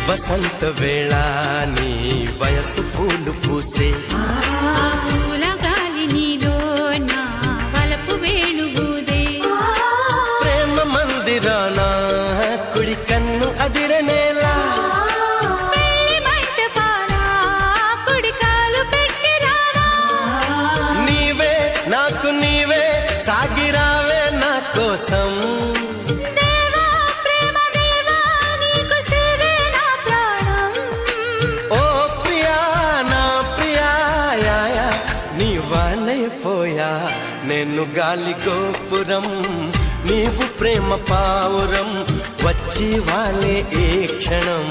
వసంత వేళ నీ వయసు పూలు పూసే పూల గాలి నీలో నా వలపు వేణుగూదే ప్రేమ మందిరాన కుడి కన్ను అదిరనేలా పెళ్లి మంటపాన కుడి కాలు పెట్టి రారా నీవే నాకు నీవే సాగిరావే నా కోసం పోయా నేను గాలి గోపురం నీవు ప్రేమ పావురం వచ్చి వాలే ఏ క్షణం